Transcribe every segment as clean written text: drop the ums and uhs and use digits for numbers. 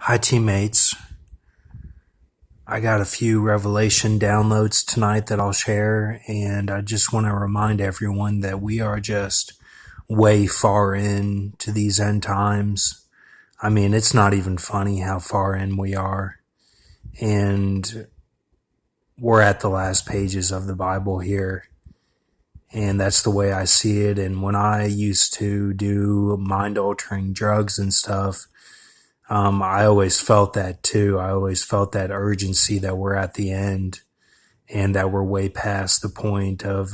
Hi, teammates. I got a few revelation downloads tonight that I'll share, and I just want to remind everyone that we are just way far into these end times. I mean, it's not even funny how far in we are, and we're at the last pages of the Bible here, and that's the way I see it. And when I used to do mind-altering drugs and stuff, I always felt that too. I always felt that urgency that we're at the end and that we're way past the point of,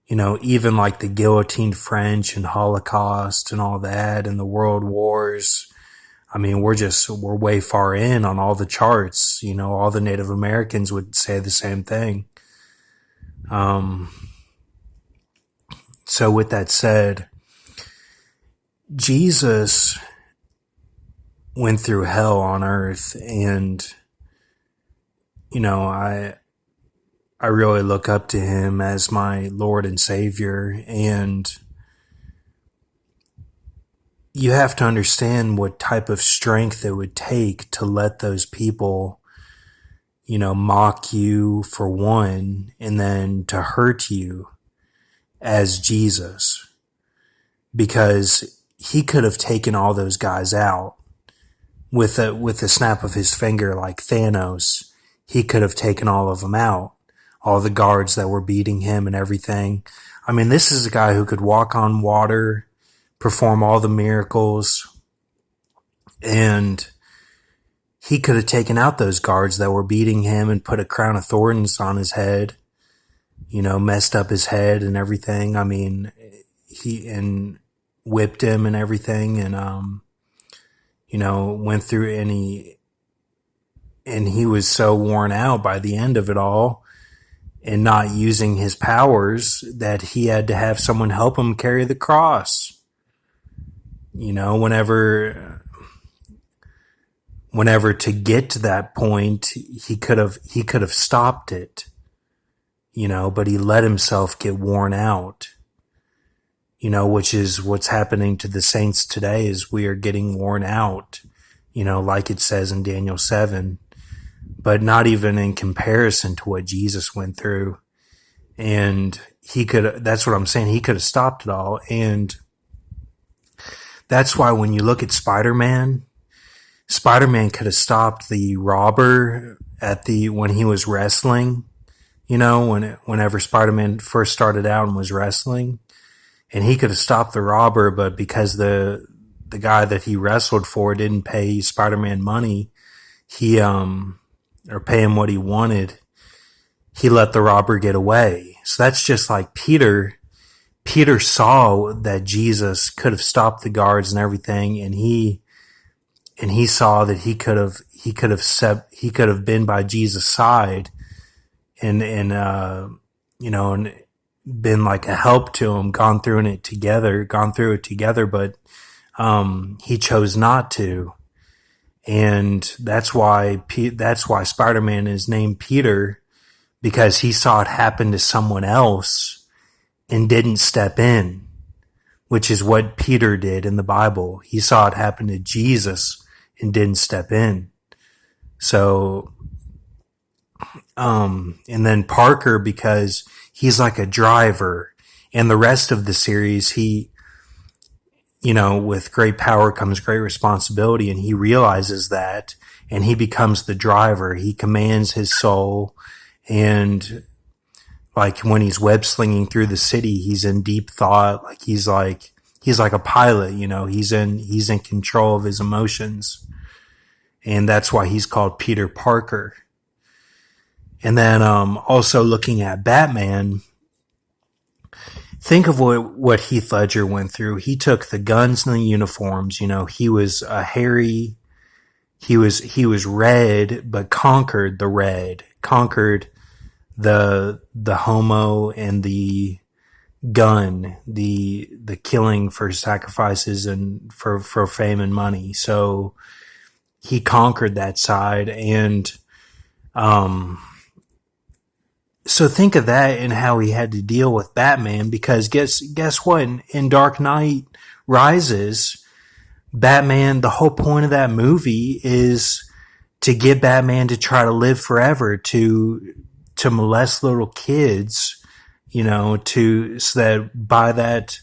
even like the guillotined French and Holocaust and all that and the world wars. I mean, we're way far in on all the charts. All the Native Americans would say the same thing. So with that said, Jesus went through hell on earth, and I really look up to him as my Lord and Savior. And you have to understand what type of strength it would take to let those people mock you for one, and then to hurt you as Jesus, because he could have taken all those guys out with a snap of his finger, like Thanos. He could have taken all of them out, all the guards that were beating him and everything. I mean, this is a guy who could walk on water, perform all the miracles, and he could have taken out those guards that were beating him and put a crown of thorns on his head, messed up his head and everything. I mean, and whipped him and everything, and went through, and he was so worn out by the end of it all and not using his powers that he had to have someone help him carry the cross. Whenever to get to that point, he could have stopped it, but he let himself get worn out. Which is what's happening to the saints today, is we are getting worn out, like it says in Daniel 7, but not even in comparison to what Jesus went through. And that's what I'm saying. He could have stopped it all. And that's why when you look at Spider-Man could have stopped the robber when he was wrestling, whenever Spider-Man first started out and was wrestling. And he could have stopped the robber, but because the guy that he wrestled for didn't pay Spider-Man money, or pay him what he wanted, he let the robber get away. So that's just like Peter. Peter saw that Jesus could have stopped the guards and everything, and he saw that he could have been by Jesus' side, and been like a help to him, gone through it together, but he chose not to. And that's why Spider-Man is named Peter, because he saw it happen to someone else and didn't step in, which is what Peter did in the Bible. He saw it happen to Jesus and didn't step in. So, and then Parker, because he's like a driver. And the rest of the series, with great power comes great responsibility, and he realizes that, and he becomes the driver. He commands his soul, and like when he's web slinging through the city, he's in deep thought. He's like a pilot, he's in control of his emotions. And that's why he's called Peter Parker. And then, also looking at Batman, think of what Heath Ledger went through. He took the guns and the uniforms. He was hairy. He was red, but conquered the red, conquered the homo and the gun, the killing for sacrifices and for fame and money. So he conquered that side. And, so think of that and how he had to deal with Batman, because guess what? In Dark Knight Rises, Batman, the whole point of that movie is to get Batman to try to live forever, to molest little kids, to so that by that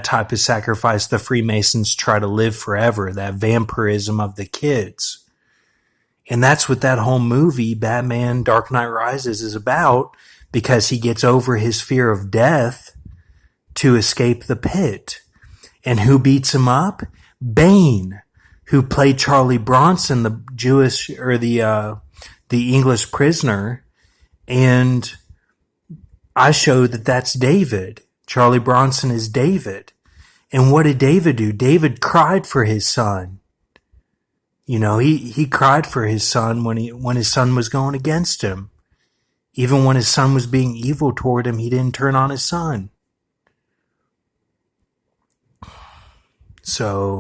type of sacrifice, the Freemasons try to live forever, that vampirism of the kids. And that's what that whole movie, Batman Dark Knight Rises, is about, because he gets over his fear of death to escape the pit. And who beats him up? Bane, who played Charlie Bronson, the Jewish, or the English prisoner. And I showed that that's David. Charlie Bronson is David. And what did David do? David cried for his son. He cried for his son when his son was going against him. Even when his son was being evil toward him, he didn't turn on his son. So